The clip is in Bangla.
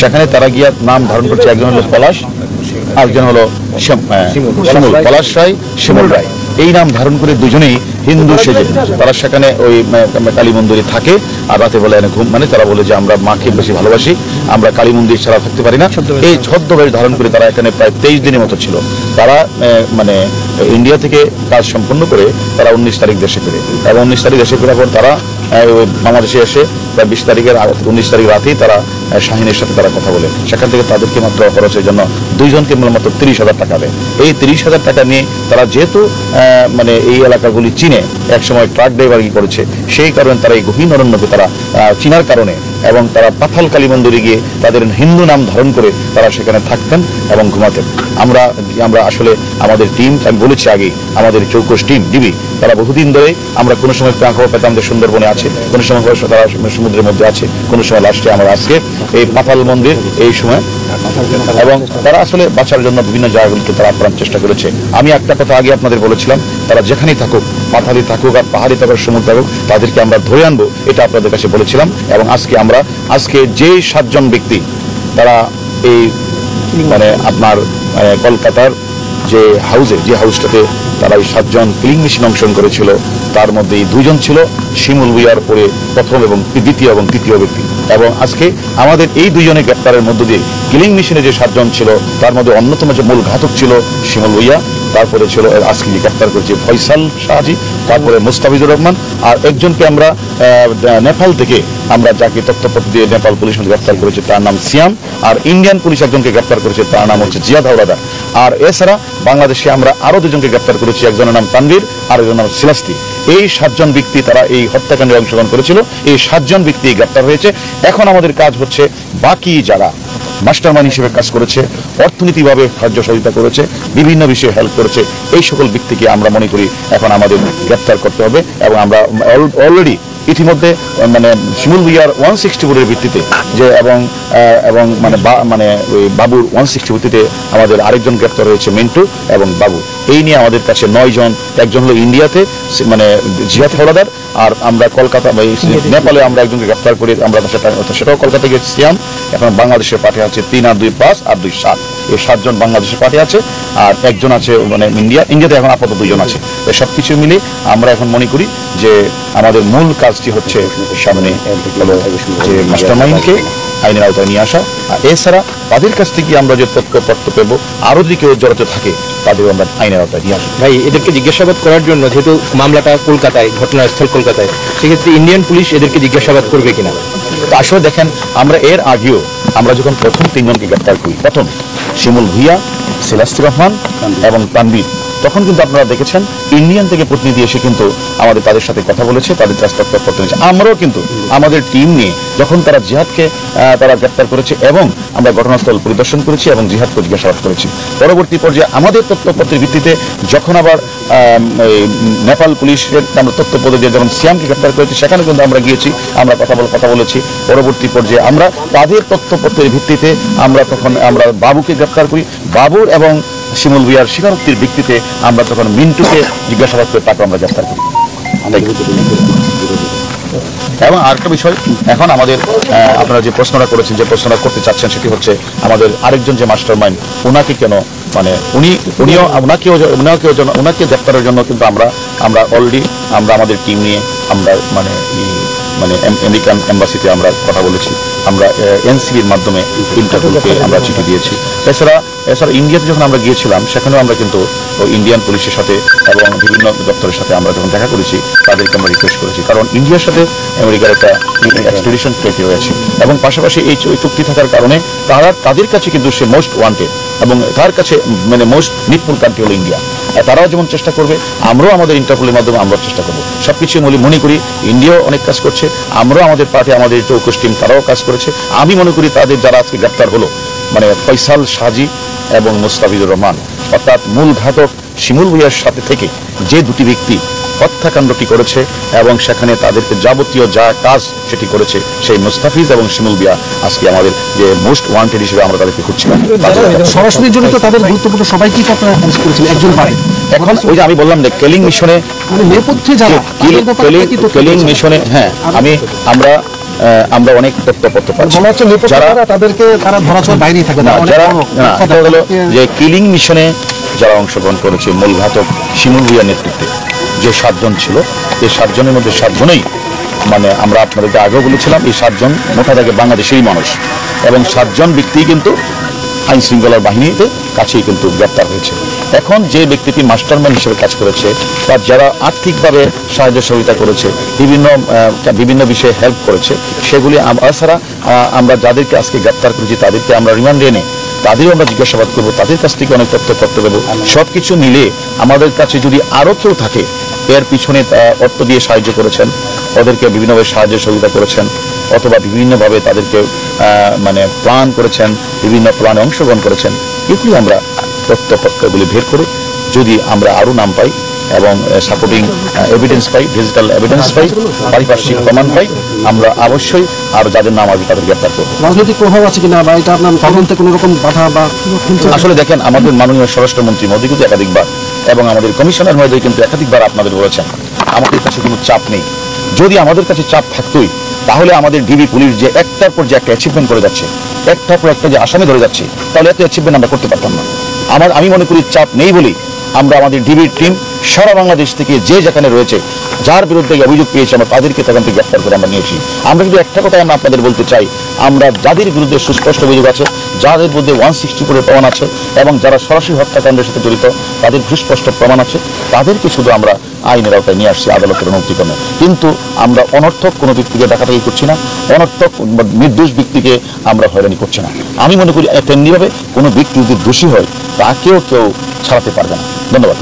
সেখানে তারা গিয়ে নাম ধারণ করছে, একজন হলো পলাশ, আরেকজন হলো শিমুল, পলাশ রায়, শিমুল রায়। এই নাম ধারণ করে দুজনেই হিন্দু সেজে তারা সেখানে ওই কালী মন্দিরে থাকে। আর রাতে বলে ঘুম, মানে তারা বলে যে আমরা মাকে বেশি ভালোবাসি, আমরা কালী মন্দির ছাড়া থাকতে পারি না। এই ছদ্মবেশ ধারণ করে তারা এখানে প্রায় 23 দিনের মতো ছিল। তারা মানে ইন্ডিয়া থেকে কাজ সম্পন্ন করে তারা 19 তারিখ দেশে ফিরে, এবং 19 তারিখ দেশে ফেরার পর তারা বাংলাদেশে এসে প্রায় 20 তারিখের 19 তারিখ রাতেই তারা শাহিনের সাথে তারা কথা বলে। সেখান থেকে তাদেরকে মাত্র খরচের জন্য দুইজনকে মাত্র 30,000 টাকা দেয়। এই 30,000 টাকা নিয়ে তারা যেহেতু মানে এই এলাকাগুলি চিনে, একসময় ট্রাক ড্রাইভারি করেছে, সেই কারণে তারা এই গভীর অরণ্যকে তারা চিনার কারণে, এবং তারা পাথাল কালী মন্দিরে গিয়ে তাদের হিন্দু নাম ধারণ করে তারা সেখানে থাকতেন এবং ঘুমাতেন। আমরা আসলে আমাদের টিম, আমি বলেছি আগে, আমাদের চৌকস টিম ডিবি, তারা বহুদিন ধরে আমরা কোনো সময় খবর পেতাম যে সুন্দরবনে আছে, কোনো সময় তারা সমুদ্রের মধ্যে আছে, কোনো সময় লাস্টে আমরা আজকে এই পাতাল মন্দির এই সময়, এবং তারা আসলে বাঁচার জন্য বিভিন্ন জায়গাগুলিকে তারা আপ্রাণ চেষ্টা করেছে। আমি একটা কথা আগে আপনাদের বলেছিলাম, তারা যেখানেই থাকুক, পাথালি থাকুক আর পাহাড়ি থাকুক, সমুদ্র থাকুক, তাদেরকে আমরা ধরে আনবো, এটা আপনাদের কাছে বলেছিলাম। এবং আজকে যে 7 জন ব্যক্তি তারা এই মানে আপনার কলকাতার যে হাউসটাতে তারা এই 7 জন কিলিং মেশিন অংশগ্রহণ করেছিল, তার মধ্যে 2 জন ছিল শিমুল ভুইয়ার পরে প্রথম এবং দ্বিতীয় এবং তৃতীয় ব্যক্তি। এবং আজকে আমাদের এই 2 জনের গ্রেপ্তারের মধ্য দিয়ে কিলিং মেশিনে যে 7 জন ছিল, তার মধ্যে অন্যতম যে মূল ঘাতক ছিল শিমুল ভুইয়া, তারপরে ছিল আজকে যে গ্রেপ্তার করেছে ফয়সাল শাহজি, তারপরে মুস্তাফিজুর রহমান, আর একজনকে আমরা নেপাল থেকে আমরা যাকে তথ্যপত্র দিয়ে নেপাল পুলিশ গ্রেপ্তার করেছে তার নাম সিয়াম, আর ইন্ডিয়ান পুলিশ একজনকে গ্রেপ্তার করেছে তার নাম হচ্ছে জিয়াদ হাওলাদার। আর এছাড়া বাংলাদেশে আমরা আরো 2 জনকে গ্রেপ্তার করেছি, একজনের নাম তানভীর আর একজনের নাম সিলাস্তি। এই 7 জন ব্যক্তি তারা এই হত্যাকাণ্ডে অংশগ্রহণ করেছিল। এই 7 জন ব্যক্তি গ্রেপ্তার হয়েছে। এখন আমাদের কাজ হচ্ছে বাকি যারা মাস্টারমাইন্ড হিসেবে কাজ করেছে, অর্থনীতিভাবে সাহায্য সহযোগিতা করেছে, বিভিন্ন বিষয়ে হেল্প করেছে, এই সকল ব্যক্তিকে আমরা মনে করি এখন আমাদের গ্রেপ্তার করতে হবে। এবং আমরা অলরেডি ইতিমধ্যে মানে শিমুল ভুইয়ার 164 ভিত্তিতে যে এবং মানে ওই বাবুর 160 ভিত্তিতে আমাদের আরেকজন গ্রেপ্তার হয়েছে, মিন্টু এবং বাবু। এই নিয়ে আমাদের কাছে 9 জন, একজন হলো ইন্ডিয়াতে মানে জিয়াদ হাওলাদার, আর আমরা কলকাতা বা নেপালে আমরা একজনকে গ্রেপ্তার করি, আমরা সেটাও কলকাতা গিয়ে সিয়াম। এখন বাংলাদেশের পাঠিয়ে আছে 3 আর 2 5 আর 2 7, এই 7 জন বাংলাদেশের পাঠিয়ে আছে, আর একজন আছে মানে ইন্ডিয়াতে এখন আপাতত 2 জন আছে। এই সব কিছু মিলে আমরা এখন মনে করি যে আমাদের মূল কাজটি হচ্ছে সামনে যে মাস্টারমাইন্ডকে আইনের আওতায় নিয়ে আসা। আর এছাড়া তাদের কাছ থেকে আমরা যে তথ্যপত্র পেব, আরো যদি কেউ জড়িত থাকে তাদের আমরা আইনের আওতায় নিয়ে আসবো। ভাই, এদেরকে জিজ্ঞাসাবাদ করার জন্য, যেহেতু মামলাটা কলকাতায়, ঘটনাস্থল কলকাতায়, সেক্ষেত্রে ইন্ডিয়ান পুলিশ এদেরকে জিজ্ঞাসাবাদ করবে কিনা? তো আসলে দেখেন, আমরা এর আগেও আমরা যখন প্রথম 3 জনকে গ্রেপ্তার করি, প্রথম শিমুল ভুইয়া, সিলাস্তি রহমান এবং তানভীর, তখন কিন্তু আপনারা দেখেছেন ইন্ডিয়ান থেকে প্রতিনিধি এসে কিন্তু আমাদের তাদের সাথে কথা বলেছে, তাদের কাছ থেকে তথ্য নিয়েছে। আমরাও কিন্তু আমাদের টিম নিয়ে যখন তারা জিহাদকে তারা গ্রেপ্তার করেছে, এবং আমরা ঘটনাস্থল পরিদর্শন করেছি এবং জিহাদকে জিজ্ঞাসাবাদ করেছি। পরবর্তী পর্যায়ে আমাদের তথ্যপত্রের ভিত্তিতে যখন আবার নেপাল পুলিশের আমরা তথ্যপত্র দিয়ে যখন সিয়ামকে গ্রেপ্তার করেছি, সেখানে কিন্তু আমরা গিয়েছি, আমরা কথা বলেছি। পরবর্তী পর্যায়ে আমরা তাদের তথ্যপত্রের ভিত্তিতে আমরা বাবুকে গ্রেপ্তার করি। বাবুর এবং শিমুল ভুইয়ার স্বীকারোক্তির ভিত্তিতে আমরা তখন মিন্টুকে জিজ্ঞাসাবাদ করে তাকে আমরা গ্রেপ্তার করি। এবং আরেকটা বিষয়, এখন আমাদের আপনারা যে প্রশ্নটা করেছেন, যে প্রশ্নটা করতে চাচ্ছেন, সেটি হচ্ছে আমাদের আরেকজন যে মাস্টারমাইন্ড, ওনাকে কেন মানে ওনাকে গ্রেপ্তারের জন্য কিন্তু আমরা অলরেডি আমরা আমাদের টিম নিয়ে আমরা মানে আমেরিকান এম্বাসিতে আমরা কথা বলেছি, আমরা এনসিবির মাধ্যমে ইন্টারপোলকে আমরা চিঠি দিয়েছি। এছাড়া ইন্ডিয়াতে যখন আমরা গিয়েছিলাম, সেখানেও আমরা কিন্তু ইন্ডিয়ান পুলিশের সাথে এবং বিভিন্ন দপ্তরের সাথে আমরা যখন দেখা করেছি, তাদেরকে আমরা রিকোয়েস্ট করেছি, কারণ ইন্ডিয়ার সাথে আমেরিকার একটা এক্সট্রাডিশন ট্রিটি হয়েছে, এবং পাশাপাশি এই চুক্তি থাকার কারণে তাদের কাছে কিন্তু সে মোস্ট ওয়ান্টেড, এবং তার কাছে মানে মোস্ট নিডফুল কান্ট্রি হলো ইন্ডিয়া। তারাও যেমন চেষ্টা করবে, আমরাও আমাদের ইন্টারপোলের মাধ্যমে আমরা চেষ্টা করবো। সবকিছু মনে করি ইন্ডিয়াও অনেক কাজ করছে, আমরাও আমাদের পার্টি, আমাদের চৌকস টিম, তারাও কাজ করেছে। আমি মনে করি তাদের যারা আজকে গ্রেপ্তার হলো, মানে ফয়সাল শাহজি এবং মুস্তাফিজুর রহমান, অর্থাৎ মূল ঘাতক শিমুল ভুইয়ার সাথে থেকে যে 2টি ব্যক্তি হত্যাকাণ্ডটি করেছে এবং সেখানে তাদেরকে যাবতীয় যা কাজ সেটি করেছে, সেই মুস্তাফিজ এবং শিমুল ভুইয়া আজকে আমাদের যে মোস্ট ওয়ান্টেড হিসেবে আমরা তাদেরকে খুঁজছিলাম। সরাসরি জড়িত তাদের গুরুত্বপূর্ণ সবাইকেই আপনারা অ্যারেস্ট করেছেন, একজন পারে। এখন ওই যে আমি বললাম যে কেলিং মিশনে, নেপথ্যে যারা কেলিং মিশনে, হ্যাঁ, আমরা আমরা অনেক তথ্যপত্র পাচ্ছি। মনে হচ্ছে নিরাপত্তারা তাদেরকে তারা ধরাছোঁয়ার বাইরেই থাকে না, যারা এটা হলো যে কিলিং মিশনে যারা অংশগ্রহণ করেছে মূল ঘাতক শিমুল ভুঁইয়ার নেতৃত্বে যে 7 জন ছিল, এই 7 জনের মধ্যে 7 জনেই মানে আমরা আপনাদেরকে আগেও বলেছিলাম এই 7 জন মোটা দাগে বাংলাদেশেরই মানুষ এবং 7 জন ব্যক্তি কিন্তু আইন শৃঙ্খলার বাহিনীতে কাছেই কিন্তু গ্রেপ্তার হয়েছে। এখন যে ব্যক্তিটি মাস্টারমাইন্ড হিসেবে কাজ করেছে বা যারা আর্থিকভাবে সাহায্য সহযোগিতা করেছে, বিভিন্ন বিষয়ে হেল্প করেছে, সেগুলি এছাড়া আমরা যাদেরকে আজকে গ্রেপ্তার করেছি তাদেরকে আমরা রিমান্ডে এনে তাদেরও আমরা জিজ্ঞাসাবাদ করবো, তাদের কাছ থেকে অনেক তথ্য করতে দেবো। সব কিছু মিলে আমাদের কাছে যদি আরও কেউ থাকে এর পিছনে অর্থ দিয়ে সাহায্য করেছেন, ওদেরকে বিভিন্নভাবে সাহায্য সহযোগিতা করেছেন অথবা বিভিন্নভাবে তাদেরকে মানে প্ল্যান করেছেন, বিভিন্ন প্ল্যানে অংশগ্রহণ করেছেন, এগুলি আমরা তথ্যপত্রগুলি বের করে যদি আমরা আরও নাম পাই এবং সাপোর্টিং এভিডেন্স পাই, ডিজিটাল এভিডেন্স পাই, পারিপার্শ্বিক প্রমাণ পাই, আমরা অবশ্যই আর যাদের নাম আসবে তাদের গ্রেপ্তার করব। রাজনৈতিক প্রভাব আছে কিনা বা এটা আপনার তদন্তে কোনো রকম বাধা বা আসলে দেখেন আমাদের মাননীয় স্বরাষ্ট্রমন্ত্রী মোদী কিন্তু একাধিকবার এবং আমাদের কমিশনার মহোদয় কিন্তু একাধিকবার আপনাদের বলেছেন আমাদের কাছে কোনো চাপ নেই। যদি আমাদের কাছে চাপ থাকতোই তাহলে আমাদের ডিবি পুলিশ যে একটার পর যে একটা অ্যাচিভমেন্ট করে যাচ্ছে, একটার পর একটা যে আসামি ধরে যাচ্ছে, তাহলে এত অ্যাচিভমেন্ট আমরা করতে পারতাম না। আমি মনে করি চাপ নেই বলেই আমরা আমাদের ডিবির টিম সারা বাংলাদেশ থেকে যে যেখানে রয়েছে যার বিরুদ্ধে অভিযোগ পেয়েছে আমরা তাদেরকে তখন থেকে গ্রেপ্তার করে আমরা নিয়েছি। আমরা যদি একটা কথাই আমরা আপনাদের বলতে চাই, আমরা যাদের বিরুদ্ধে সুস্পষ্ট অভিযোগ আছে, যাদের বিরুদ্ধে 164 প্রমাণ আছে এবং যারা সরাসরি হত্যাকাণ্ডের সাথে জড়িত তাদের সুস্পষ্ট প্রমাণ আছে, তাদেরকে শুধু আমরা আইনের আওতায় নিয়ে আসছি আদালতের অনুমতিক্রমে। কিন্তু আমরা অনর্থক কোনো ব্যক্তিকে ডাকাটাকি করছি না, অনর্থক নির্দোষ ব্যক্তিকে আমরা হয়রানি করছি না। আমি মনে করি তেমনিভাবে কোনো ব্যক্তি যদি দোষী হয় তাকেও কেউ ছাড়াতে পারবে না। ধন্যবাদ।